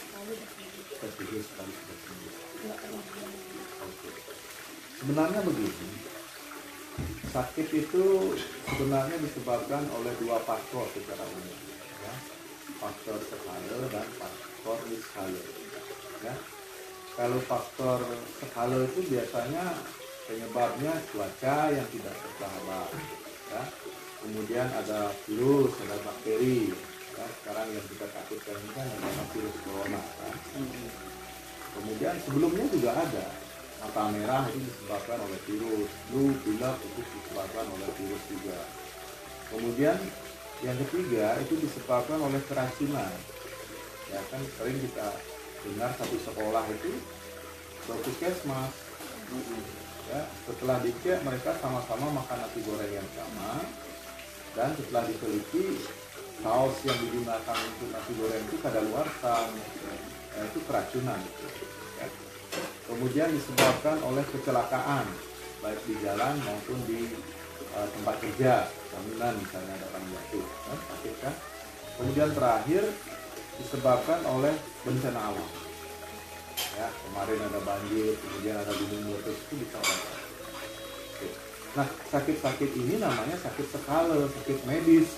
sekali udah sembuh. Ketiga sekali sudah sembuh. Nggak pernah bilang. Oke. Sebenarnya begini, sakit itu sebenarnya disebabkan oleh dua faktor secara umum, ya. Faktor skala dan faktor niskala. Ya. Kalau faktor skala itu biasanya penyebabnya cuaca yang tidak bersahabat, ya. Kemudian ada virus, ada bakteri. Ya. Sekarang yang kita takutkan ini kan adalah virus corona, kan. Kemudian sebelumnya juga ada mata merah, itu disebabkan oleh virus, flu, pilek itu disebabkan oleh virus juga. Kemudian yang ketiga itu disebabkan oleh keracunan. Ya kan sering kita dengar satu sekolah itu ke puskesmas. Ya, setelah dicek mereka sama-sama makan nasi goreng yang sama, dan setelah diteliti saus yang digunakan untuk nasi goreng itu kadaluarsa, itu keracunan itu. Ya. Kemudian disebabkan oleh kecelakaan baik di jalan maupun di tempat kerja, bangunan misalnya ada orang jatuh, kan, sakit kan. Kemudian terakhir disebabkan oleh bencana alam. Ya, kemarin ada banjir, kemudian ada gunung meletus, itu bisa orang. Nah, sakit-sakit ini namanya sakit skala, sakit medis.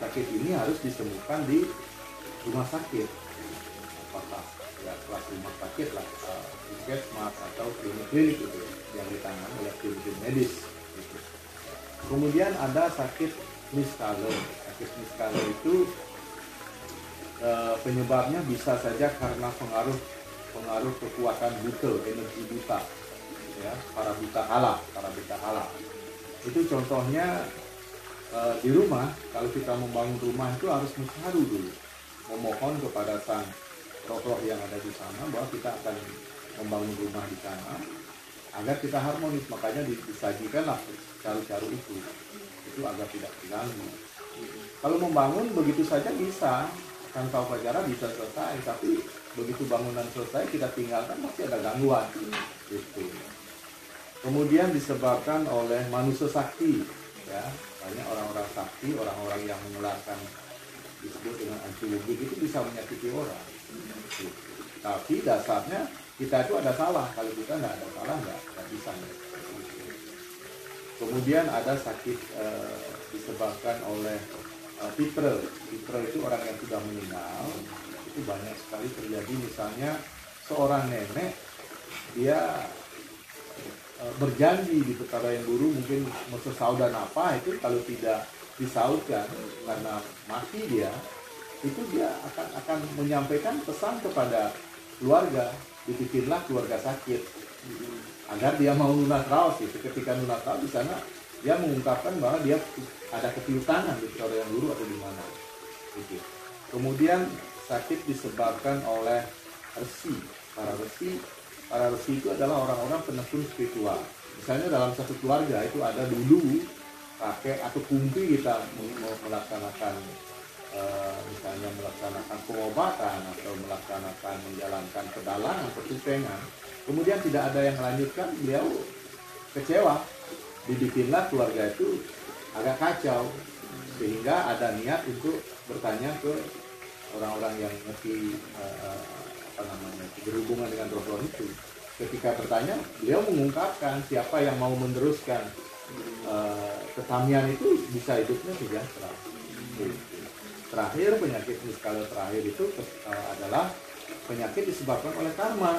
Sakit ini harus disembuhkan di rumah sakit. Apakah ya kelas rumah sakit lah, puskesmas atau klinik-klinik itu yang ditangani oleh tim medis. Gitu. Kemudian ada sakit niskala. Sakit niskala itu penyebabnya bisa saja karena pengaruh kekuatan buta, energi buta, ya, para buta kala. Itu contohnya di rumah, kalau kita membangun rumah itu harus musyawarah dulu, memohon kepada sang roh-roh yang ada di sana bahwa kita akan membangun rumah di sana agar kita harmonis. Makanya disajikanlah caru-caru itu agar tidak terganggu. Kalau membangun begitu saja bisa, tanpa upacara bisa selesai, tapi begitu bangunan selesai kita tinggalkan pasti ada gangguan. Gitu. Kemudian disebabkan oleh manusia sakti, ya, banyak orang-orang sakti, orang-orang yang mengeluarkan disebut dengan anti-wujud itu bisa menyakiti orang. Gitu. Tapi dasarnya kita itu ada salah, kalau kita nggak ada salah nggak bisa. Kemudian ada sakit disebabkan oleh Pitre itu orang yang sudah meninggal, itu banyak sekali terjadi. Misalnya seorang nenek dia berjanji di Petaraian Guru mungkin mau dan apa itu, kalau tidak disautkan karena mati dia, itu dia akan menyampaikan pesan kepada keluarga, dibikinlah keluarga sakit agar dia mau lunas raos. Itu ketika lunas raos di sana dia mengungkapkan bahwa dia ada ketiutangan di Petaraian Guru atau di mana. Gitu. Kemudian sakit disebabkan oleh resi. Para resi itu adalah orang-orang penekun spiritual. Misalnya dalam satu keluarga itu ada dulu kakek atau kumpi kita melaksanakan misalnya melaksanakan pengobatan atau melaksanakan menjalankan pedalangan, pertupengan. Kemudian tidak ada yang melanjutkan, beliau kecewa. Dibikinlah keluarga itu agak kacau, sehingga ada niat untuk bertanya ke orang-orang yang ngerti berhubungan dengan roh-roh itu. Ketika bertanya, beliau mengungkapkan siapa yang mau meneruskan ketamian itu bisa hidupnya sejahtera. Terakhir, penyakit niskala terakhir itu adalah penyakit disebabkan oleh karma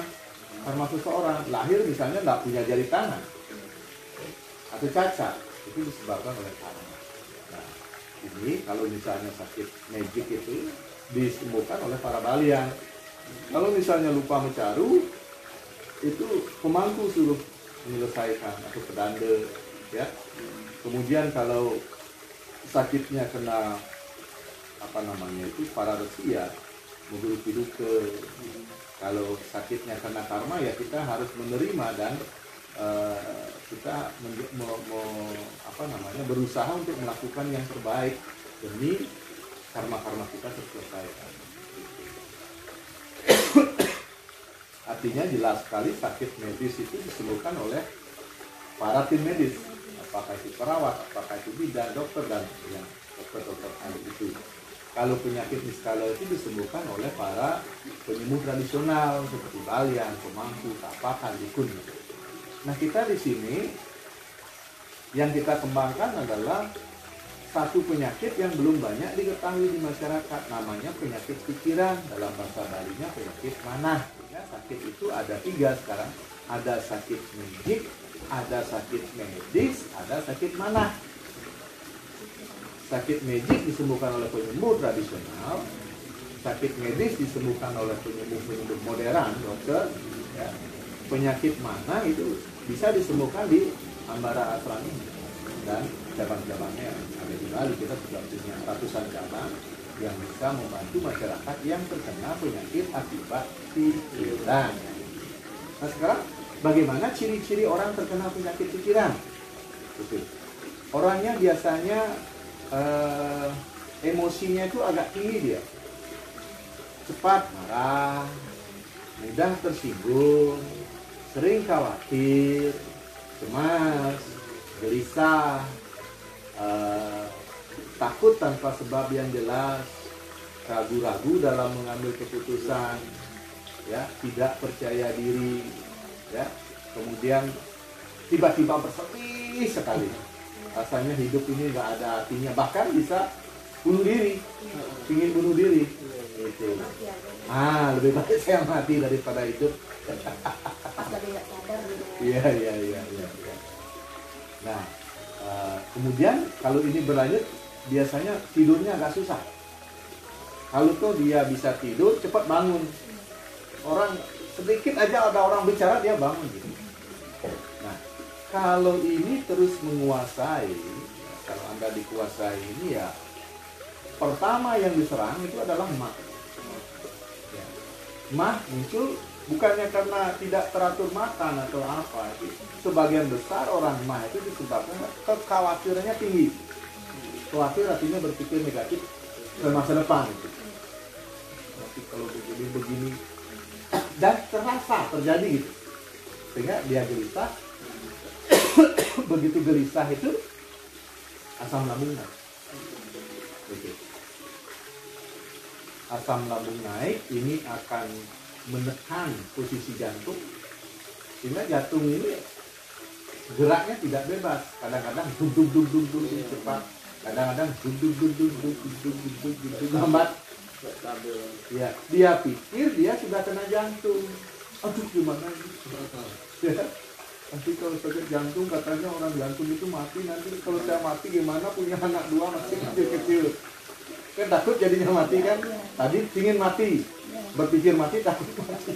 seseorang. Lahir misalnya nggak punya jari tangan atau cacat, itu disebabkan oleh karma. Nah, ini kalau misalnya sakit magic itu disembuhkan oleh para balian. Kalau misalnya lupa mencaru, itu pemangku suruh menyelesaikan atau pedanda, ya. Kemudian kalau sakitnya kena para resi, ya menghidup ke. Kalau sakitnya kena karma, ya kita harus menerima dan kita berusaha untuk melakukan yang terbaik demi karma-karma kita terselesaikan. Artinya jelas sekali sakit medis itu disembuhkan oleh para tim medis, apakah itu perawat, apakah itu bidan, dokter, dan yang dokter-dokter itu. Kalau penyakit niskala itu disembuhkan oleh para penyembuh tradisional seperti Balian, Pemangku, Tapakan, Dukun. Nah, kita di sini yang kita kembangkan adalah satu penyakit yang belum banyak diketahui di masyarakat, namanya penyakit pikiran, dalam bahasa Balinya penyakit manah. Ya, sakit itu ada 3 sekarang, ada sakit medik, ada sakit medis, ada sakit manah. Sakit medik disembuhkan oleh penyembuh tradisional, sakit medis disembuhkan oleh penyembuh modern, dokter. Ya. Penyakit manah itu bisa disembuhkan di Ambara Ashram ini, dan cabang-cabangnya ada di Bali. Kita sudah punya ratusan cabang yang bisa membantu masyarakat yang terkena penyakit akibat pikiran. Nah, sekarang bagaimana ciri-ciri orang terkena penyakit pikiran? Orangnya biasanya emosinya itu agak tinggi, dia cepat marah, mudah tersinggung, sering khawatir, cemas, gelisah, takut tanpa sebab yang jelas, ragu-ragu dalam mengambil keputusan, ya, tidak percaya diri, ya, kemudian tiba-tiba bersedih sekali, rasanya hidup ini nggak ada artinya, bahkan bisa bunuh diri, ingin bunuh diri. Itu. Lebih baik saya mati daripada hidup. Pas lagi nggak sadar gitu. Iya. Nah, kemudian kalau ini berlanjut, biasanya tidurnya agak susah. Kalau tuh dia bisa tidur, cepat bangun. Orang sedikit aja ada orang bicara, dia bangun gitu. Nah, kalau ini terus menguasai, kalau Anda dikuasai ini, ya pertama yang diserang itu adalah mah. Ya. Mah muncul bukannya karena tidak teratur makan atau apa. Sebagian besar orang mah itu disebabkan kekhawatirannya tinggi. Khawatir artinya berpikir negatif ke masa depan. Nanti kalau begini dan terasa terjadi gitu, sehingga dia gelisah. Begitu gelisah itu asam lambung naik. Asam lambung naik ini akan menekan posisi jantung, sehingga jantung ini geraknya tidak bebas. Kadang-kadang dug cepat, kadang-kadang dug lambat. Ya, dia pikir dia sudah kena jantung. Aduh, gimana ini? Ya. Nanti kalau sakit jantung, katanya orang jantung itu mati. Nanti kalau saya mati gimana, punya anak 2 masih kecil-kecil. Kan takut jadinya mati kan. Tadi ingin mati, berpikir mati, takut mati.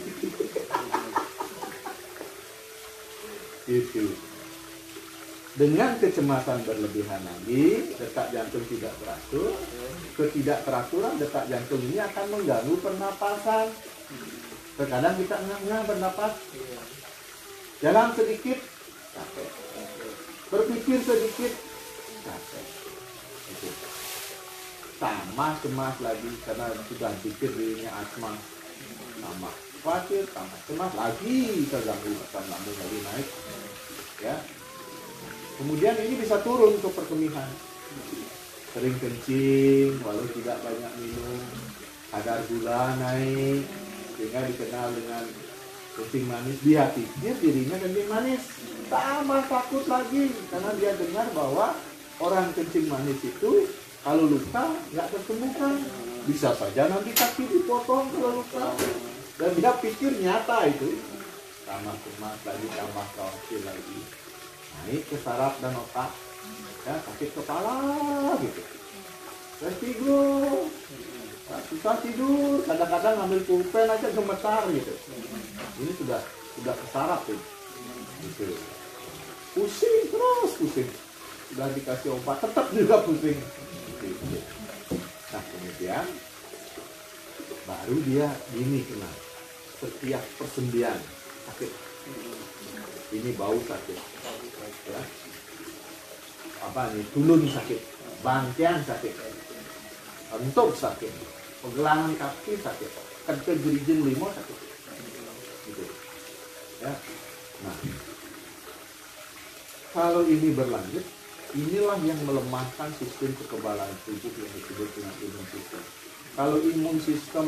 Gitu. Dengan kecemasan berlebihan lagi, detak jantung tidak teratur. Ketidakteraturan detak jantung ini akan mengganggu pernapasan. Terkadang kita ngang-ngang bernapas. Jalan sedikit, capek. Berpikir sedikit, capek. Itu. Tambah cemas lagi karena sudah pikir dirinya asma. Tambah khawatir, tambah cemas lagi, terganggu asam lambung lagi naik. Ya. Kemudian ini bisa turun ke perkemihan. Sering kencing, walau tidak banyak minum. Kadar gula naik, sehingga dikenal dengan kencing manis. Dia pikir dirinya kencing manis, tambah takut lagi karena dia dengar bahwa orang kencing manis itu kalau luka nggak tersembuhkan, bisa saja nanti kaki dipotong kalau luka, dan dia pikir nyata itu. Tambah cemas lagi, tambah khawatir lagi, naik ke saraf dan otak, ya, sakit kepala gitu, tidur, susah tidur, kadang-kadang ngambil pulpen aja gemetar gitu. Ini sudah ke saraf tuh. Gitu. Pusing terus, pusing. Sudah dikasih obat tetap juga pusing. Gitu. Nah, kemudian baru dia gini kena. Setiap persendian sakit. Ini bau sakit. Ya. Apa nih? Tulun sakit, bangkian sakit, entuk sakit, pegelangan kaki sakit, kecil gerijin limo sakit, gitu. Ya. Nah, kalau ini berlanjut, inilah yang melemahkan sistem kekebalan tubuh yang disebut dengan imun sistem. Kalau imun sistem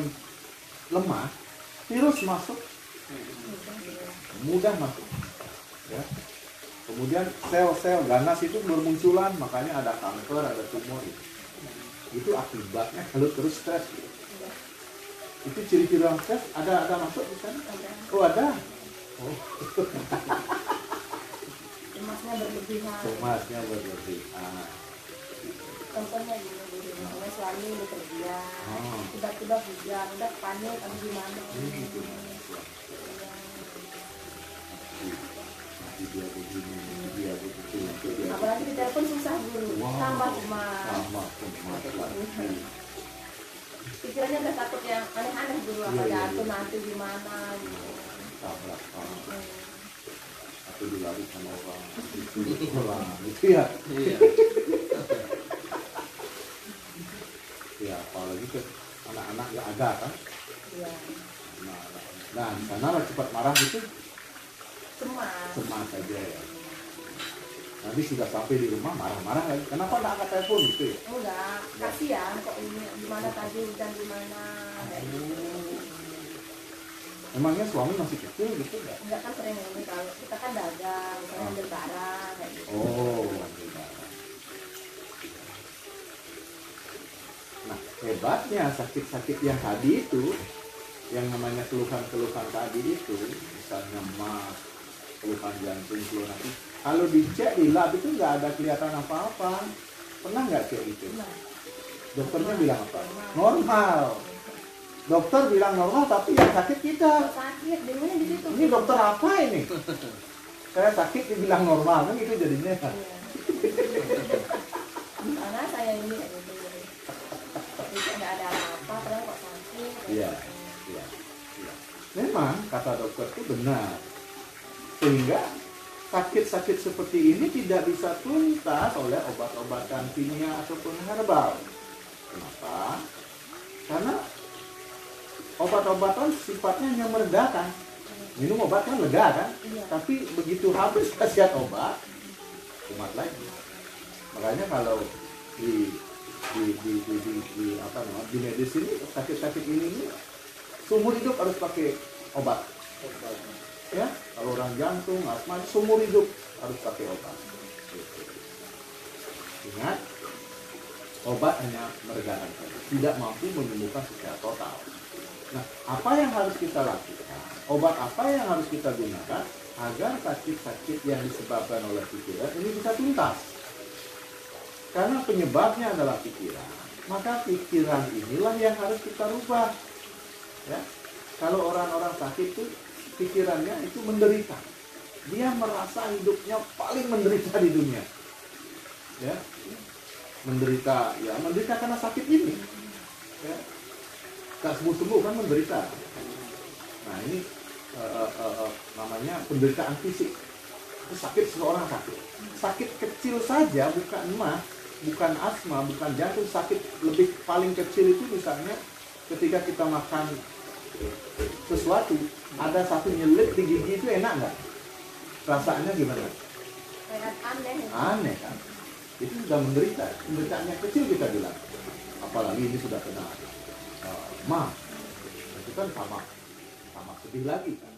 lemah, virus masuk mudah masuk. Ya. Kemudian sel-sel ganas itu bermunculan, makanya ada kanker, ada tumor. Itu akibatnya kalau terus stres. Itu ciri-ciri orang stres ada masuk di sana? Oh ada. Oh. Cemasnya berlebihan. Cemasnya berlebihan. Contohnya gini, misalnya suami bekerja, tiba-tiba hujan, udah panik, atau gimana? Dia begini, dia begitu, dia. Apalagi di telepon susah dulu, tambah cemas. Pikirannya udah takut yang aneh-aneh dulu, apa jatuh nanti gimana gitu. Tabrak atau dilari sama orang, itu ya. Ya apalagi ke anak-anak ya ada kan. Iya. Nah di sana cepat marah gitu. Cemas aja ya. Nanti sudah sampai di rumah marah-marah lagi. Kenapa nggak angkat telepon gitu ya? Enggak, kasihan kok ini gimana tadi hujan gimana. Emangnya suami masih kecil gitu nggak? Enggak kan sering ini kalau kita kan dagang, misalnya ambil barang kayak gitu. Oh, ambil barang. Nah hebatnya sakit-sakit yang tadi itu, yang namanya keluhan-keluhan tadi itu, misalnya mah keluhan jantung, keluhan hati, kalau dicek di lab itu nggak ada kelihatan apa-apa. Pernah nggak cek itu? Dokternya bilang apa? Normal. Dokter bilang normal, tapi yang sakit kita. Sakit, bingungnya di situ. Ini dokter apa ini? Saya sakit dibilang normal, kan itu jadinya. Iya. Karena saya ini kayak gitu. Jadi nggak ada apa-apa, padahal kok sakit. Iya. Memang kata dokter itu benar. Sehingga sakit-sakit seperti ini tidak bisa tuntas oleh obat-obatan kimia ataupun herbal. Kenapa? Karena obat-obatan sifatnya hanya meredakan. Minum obat kan lega kan? Iya. Tapi begitu habis khasiat obat, kumat lagi. Makanya kalau di medis ini sakit-sakit ini seumur hidup harus pakai obat. Ya, kalau orang jantung, asma, seumur hidup harus pakai obat. Ingat, obat hanya meredakan saja, tidak mampu menyembuhkan secara total. Nah, apa yang harus kita lakukan? Obat apa yang harus kita gunakan agar sakit-sakit yang disebabkan oleh pikiran ini bisa tuntas? Karena penyebabnya adalah pikiran, maka pikiran inilah yang harus kita rubah. Ya, kalau orang-orang sakit itu pikirannya itu menderita, dia merasa hidupnya paling menderita di dunia. Ya, menderita karena sakit ini. Ya. Tak sembuh-sembuh kan menderita. Nah ini namanya penderitaan fisik. Itu sakit, seseorang sakit kecil saja, bukan emah, bukan asma, bukan jantung. Sakit lebih paling kecil itu misalnya ketika kita makan sesuatu, ada satu nyelip di gigi, itu enak nggak? Rasanya gimana? Kayak Aneh kan? Itu sudah menderita. Penderitaannya kecil kita bilang. Apalagi ini sudah kena mah, itu kan sama sedih lagi kan.